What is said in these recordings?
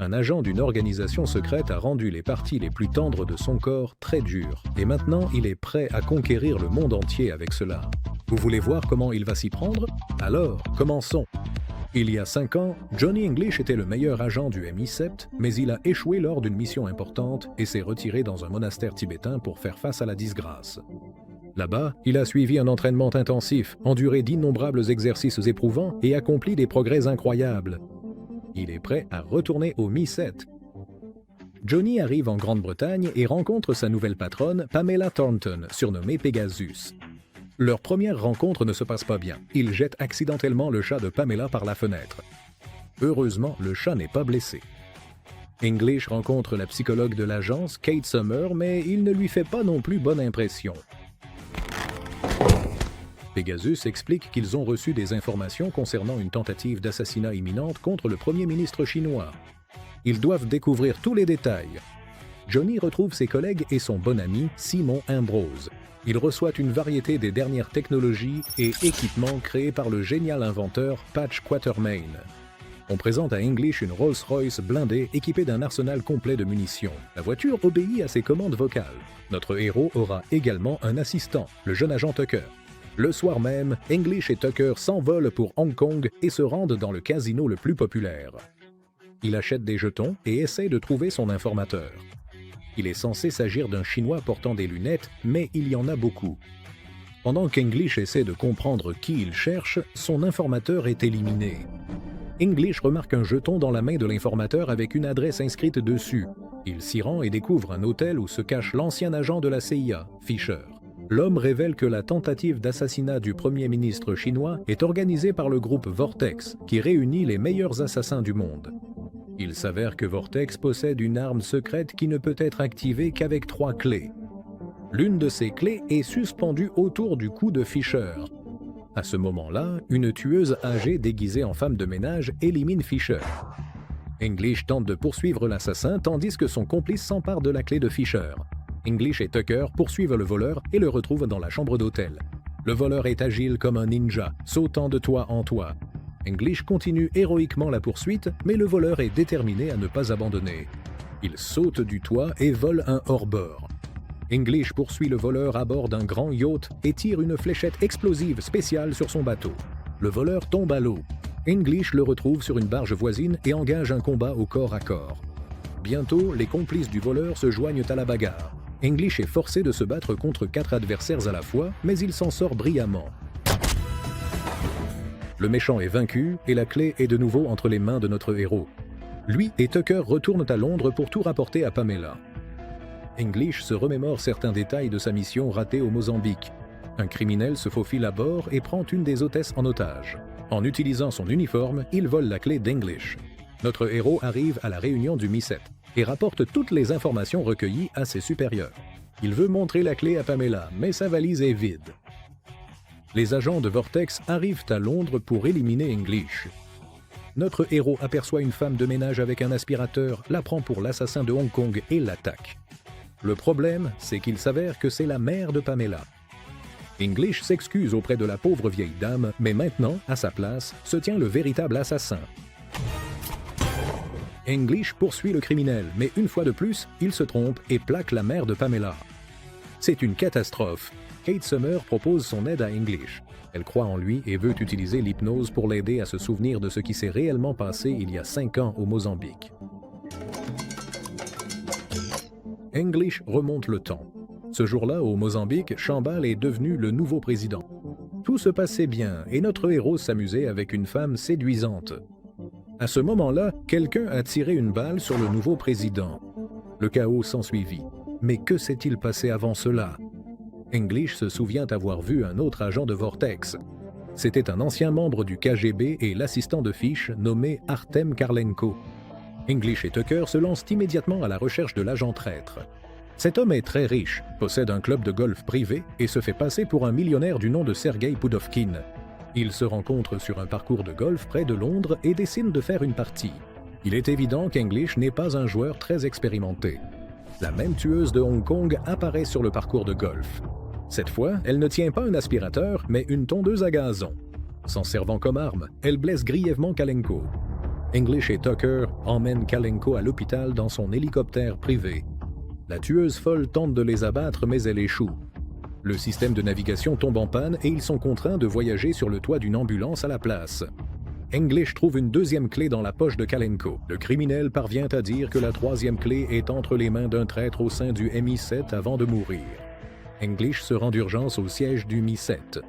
Un agent d'une organisation secrète a rendu les parties les plus tendres de son corps très dures, et maintenant il est prêt à conquérir le monde entier avec cela. Vous voulez voir comment il va s'y prendre? Alors, commençons. Il y a 5 ans, Johnny English était le meilleur agent du MI7, mais il a échoué lors d'une mission importante et s'est retiré dans un monastère tibétain pour faire face à la disgrâce. Là-bas, il a suivi un entraînement intensif, enduré d'innombrables exercices éprouvants et accompli des progrès incroyables. Il est prêt à retourner au MI7. Johnny arrive en Grande-Bretagne et rencontre sa nouvelle patronne, Pamela Thornton, surnommée Pegasus. Leur première rencontre ne se passe pas bien. Il jette accidentellement le chat de Pamela par la fenêtre. Heureusement, le chat n'est pas blessé. English rencontre la psychologue de l'agence, Kate Summer, mais il ne lui fait pas non plus bonne impression. Pegasus explique qu'ils ont reçu des informations concernant une tentative d'assassinat imminente contre le premier ministre chinois. Ils doivent découvrir tous les détails. Johnny retrouve ses collègues et son bon ami, Simon Ambrose. Il reçoit une variété des dernières technologies et équipements créés par le génial inventeur Patch Quatermain. On présente à English une Rolls-Royce blindée équipée d'un arsenal complet de munitions. La voiture obéit à ses commandes vocales. Notre héros aura également un assistant, le jeune agent Tucker. Le soir même, English et Tucker s'envolent pour Hong Kong et se rendent dans le casino le plus populaire. Il achète des jetons et essaie de trouver son informateur. Il est censé s'agir d'un Chinois portant des lunettes, mais il y en a beaucoup. Pendant qu'English essaie de comprendre qui il cherche, son informateur est éliminé. English remarque un jeton dans la main de l'informateur avec une adresse inscrite dessus. Il s'y rend et découvre un hôtel où se cache l'ancien agent de la CIA, Fisher. L'homme révèle que la tentative d'assassinat du premier ministre chinois est organisée par le groupe Vortex, qui réunit les meilleurs assassins du monde. Il s'avère que Vortex possède une arme secrète qui ne peut être activée qu'avec 3 clés. L'une de ces clés est suspendue autour du cou de Fisher. À ce moment-là, une tueuse âgée déguisée en femme de ménage élimine Fisher. English tente de poursuivre l'assassin tandis que son complice s'empare de la clé de Fisher. English et Tucker poursuivent le voleur et le retrouvent dans la chambre d'hôtel. Le voleur est agile comme un ninja, sautant de toit en toit. English continue héroïquement la poursuite, mais le voleur est déterminé à ne pas abandonner. Il saute du toit et vole un hors-bord. English poursuit le voleur à bord d'un grand yacht et tire une fléchette explosive spéciale sur son bateau. Le voleur tombe à l'eau. English le retrouve sur une barge voisine et engage un combat au corps à corps. Bientôt, les complices du voleur se joignent à la bagarre. English est forcé de se battre contre 4 adversaires à la fois, mais il s'en sort brillamment. Le méchant est vaincu et la clé est de nouveau entre les mains de notre héros. Lui et Tucker retournent à Londres pour tout rapporter à Pamela. English se remémore certains détails de sa mission ratée au Mozambique. Un criminel se faufile à bord et prend une des hôtesses en otage. En utilisant son uniforme, il vole la clé d'English. Notre héros arrive à la réunion du MI7 et rapporte toutes les informations recueillies à ses supérieurs. Il veut montrer la clé à Pamela, mais sa valise est vide. Les agents de Vortex arrivent à Londres pour éliminer English. Notre héros aperçoit une femme de ménage avec un aspirateur, la prend pour l'assassin de Hong Kong et l'attaque. Le problème, c'est qu'il s'avère que c'est la mère de Pamela. English s'excuse auprès de la pauvre vieille dame, mais maintenant, à sa place, se tient le véritable assassin. English poursuit le criminel, mais une fois de plus, il se trompe et plaque la mère de Pamela. C'est une catastrophe. Kate Summer propose son aide à English. Elle croit en lui et veut utiliser l'hypnose pour l'aider à se souvenir de ce qui s'est réellement passé il y a 5 ans au Mozambique. English remonte le temps. Ce jour-là, au Mozambique, Chambal est devenu le nouveau président. Tout se passait bien et notre héros s'amusait avec une femme séduisante. À ce moment-là, quelqu'un a tiré une balle sur le nouveau président. Le chaos s'ensuivit. Mais que s'est-il passé avant cela? English se souvient avoir vu un autre agent de Vortex. C'était un ancien membre du KGB et l'assistant de Fish nommé Artem Karlenko. English et Tucker se lancent immédiatement à la recherche de l'agent traître. Cet homme est très riche, possède un club de golf privé et se fait passer pour un millionnaire du nom de Sergei Poudovkin. Ils se rencontrent sur un parcours de golf près de Londres et décident de faire une partie. Il est évident qu'English n'est pas un joueur très expérimenté. La même tueuse de Hong Kong apparaît sur le parcours de golf. Cette fois, elle ne tient pas un aspirateur, mais une tondeuse à gazon. S'en servant comme arme, elle blesse grièvement Kalenko. English et Tucker emmènent Kalenko à l'hôpital dans son hélicoptère privé. La tueuse folle tente de les abattre, mais elle échoue. Le système de navigation tombe en panne et ils sont contraints de voyager sur le toit d'une ambulance à la place. English trouve une deuxième clé dans la poche de Kalenko. Le criminel parvient à dire que la troisième clé est entre les mains d'un traître au sein du MI7 avant de mourir. English se rend d'urgence au siège du MI7.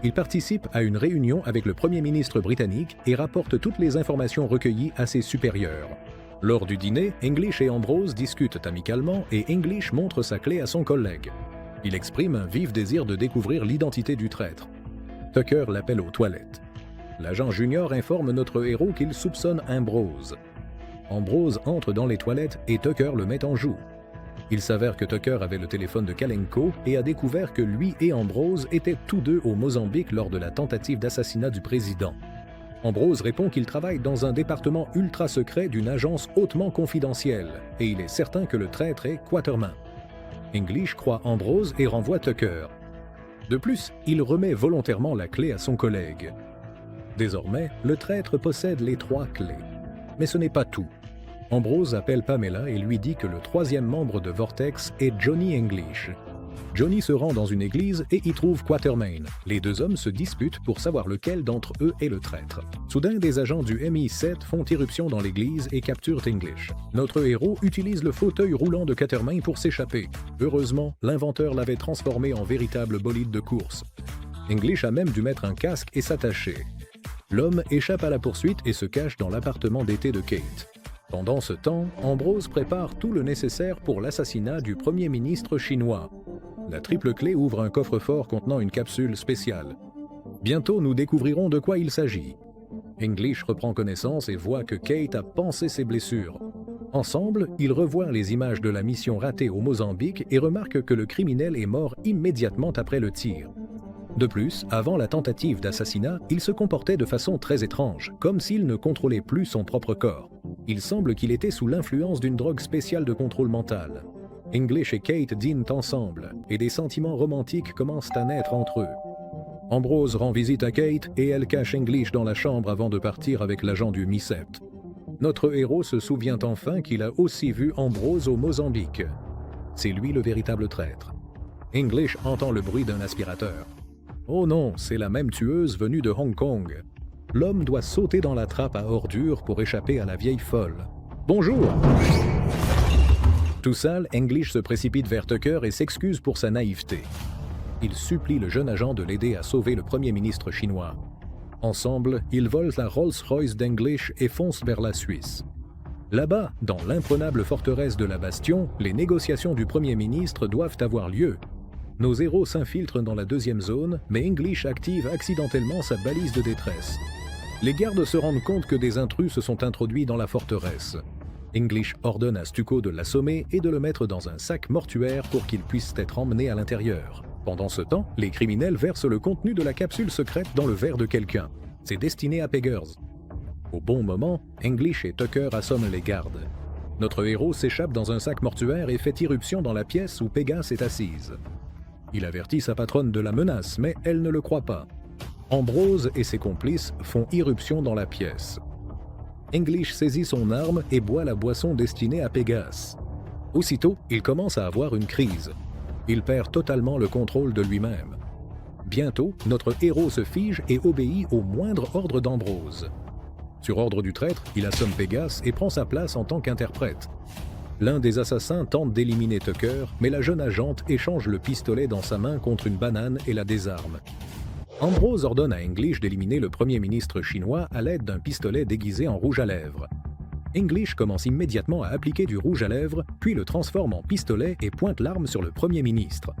Il participe à une réunion avec le Premier ministre britannique et rapporte toutes les informations recueillies à ses supérieurs. Lors du dîner, English et Ambrose discutent amicalement et English montre sa clé à son collègue. Il exprime un vif désir de découvrir l'identité du traître. Tucker l'appelle aux toilettes. L'agent junior informe notre héros qu'il soupçonne Ambrose. Ambrose entre dans les toilettes et Tucker le met en joue. Il s'avère que Tucker avait le téléphone de Kalenko et a découvert que lui et Ambrose étaient tous deux au Mozambique lors de la tentative d'assassinat du président. Ambrose répond qu'il travaille dans un département ultra secret d'une agence hautement confidentielle et il est certain que le traître est Quatermain. English croit Ambrose et renvoie Tucker. De plus, il remet volontairement la clé à son collègue. Désormais, le traître possède les 3 clés. Mais ce n'est pas tout. Ambrose appelle Pamela et lui dit que le 3e membre de Vortex est Johnny English. Johnny se rend dans une église et y trouve Quatermain. Les 2 hommes se disputent pour savoir lequel d'entre eux est le traître. Soudain, des agents du MI7 font irruption dans l'église et capturent English. Notre héros utilise le fauteuil roulant de Quatermain pour s'échapper. Heureusement, l'inventeur l'avait transformé en véritable bolide de course. English a même dû mettre un casque et s'attacher. L'homme échappe à la poursuite et se cache dans l'appartement d'été de Kate. Pendant ce temps, Ambrose prépare tout le nécessaire pour l'assassinat du Premier ministre chinois. La triple clé ouvre un coffre-fort contenant une capsule spéciale. Bientôt, nous découvrirons de quoi il s'agit. English reprend connaissance et voit que Kate a pansé ses blessures. Ensemble, ils revoient les images de la mission ratée au Mozambique et remarquent que le criminel est mort immédiatement après le tir. De plus, avant la tentative d'assassinat, il se comportait de façon très étrange, comme s'il ne contrôlait plus son propre corps. Il semble qu'il était sous l'influence d'une drogue spéciale de contrôle mental. English et Kate dînent ensemble, et des sentiments romantiques commencent à naître entre eux. Ambrose rend visite à Kate et elle cache English dans la chambre avant de partir avec l'agent du MI7. Notre héros se souvient enfin qu'il a aussi vu Ambrose au Mozambique. C'est lui le véritable traître. English entend le bruit d'un aspirateur. Oh non, c'est la même tueuse venue de Hong Kong. L'homme doit sauter dans la trappe à ordures pour échapper à la vieille folle. Bonjour! Tout sale, English se précipite vers Tucker et s'excuse pour sa naïveté. Il supplie le jeune agent de l'aider à sauver le Premier ministre chinois. Ensemble, ils volent la Rolls-Royce d'English et foncent vers la Suisse. Là-bas, dans l'imprenable forteresse de la Bastion, les négociations du Premier ministre doivent avoir lieu. Nos héros s'infiltrent dans la 2e zone, mais English active accidentellement sa balise de détresse. Les gardes se rendent compte que des intrus se sont introduits dans la forteresse. English ordonne à Stucco de l'assommer et de le mettre dans un sac mortuaire pour qu'il puisse être emmené à l'intérieur. Pendant ce temps, les criminels versent le contenu de la capsule secrète dans le verre de quelqu'un. C'est destiné à Peggers. Au bon moment, English et Tucker assomment les gardes. Notre héros s'échappe dans un sac mortuaire et fait irruption dans la pièce où Pégase est assise. Il avertit sa patronne de la menace, mais elle ne le croit pas. Ambrose et ses complices font irruption dans la pièce. English saisit son arme et boit la boisson destinée à Pégase. Aussitôt, il commence à avoir une crise. Il perd totalement le contrôle de lui-même. Bientôt, notre héros se fige et obéit au moindre ordre d'Ambrose. Sur ordre du traître, il assomme Pégase et prend sa place en tant qu'interprète. L'un des assassins tente d'éliminer Tucker, mais la jeune agente échange le pistolet dans sa main contre une banane et la désarme. Ambrose ordonne à English d'éliminer le Premier ministre chinois à l'aide d'un pistolet déguisé en rouge à lèvres. English commence immédiatement à appliquer du rouge à lèvres, puis le transforme en pistolet et pointe l'arme sur le Premier ministre.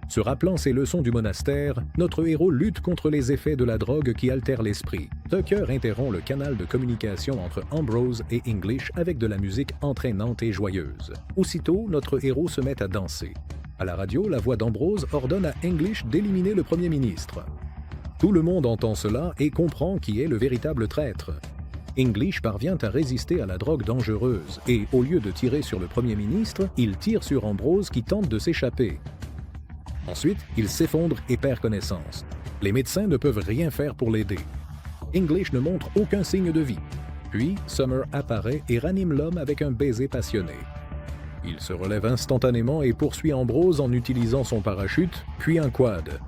Se rappelant ses leçons du monastère, notre héros lutte contre les effets de la drogue qui altèrent l'esprit. Tucker interrompt le canal de communication entre Ambrose et English avec de la musique entraînante et joyeuse. Aussitôt, notre héros se met à danser. À la radio, la voix d'Ambrose ordonne à English d'éliminer le Premier ministre. Tout le monde entend cela et comprend qui est le véritable traître. English parvient à résister à la drogue dangereuse et, au lieu de tirer sur le Premier ministre, il tire sur Ambrose qui tente de s'échapper. Ensuite, il s'effondre et perd connaissance. Les médecins ne peuvent rien faire pour l'aider. English ne montre aucun signe de vie. Puis, Summer apparaît et ranime l'homme avec un baiser passionné. Il se relève instantanément et poursuit Ambrose en utilisant son parachute, puis un quad.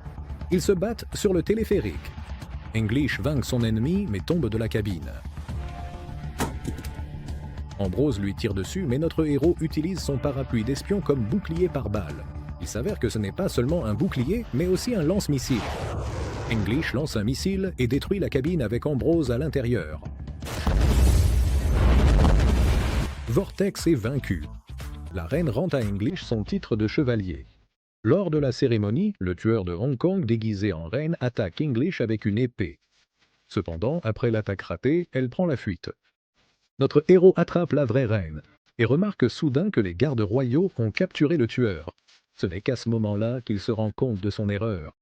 Ils se battent sur le téléphérique. English vainc son ennemi mais tombe de la cabine. Ambrose lui tire dessus, mais notre héros utilise son parapluie d'espion comme bouclier pare-balles. Il s'avère que ce n'est pas seulement un bouclier, mais aussi un lance-missile. English lance un missile et détruit la cabine avec Ambrose à l'intérieur. Vortex est vaincu. La reine rend à English son titre de chevalier. Lors de la cérémonie, le tueur de Hong Kong déguisé en reine attaque English avec une épée. Cependant, après l'attaque ratée, elle prend la fuite. Notre héros attrape la vraie reine et remarque soudain que les gardes royaux ont capturé le tueur. Ce n'est qu'à ce moment-là qu'il se rend compte de son erreur.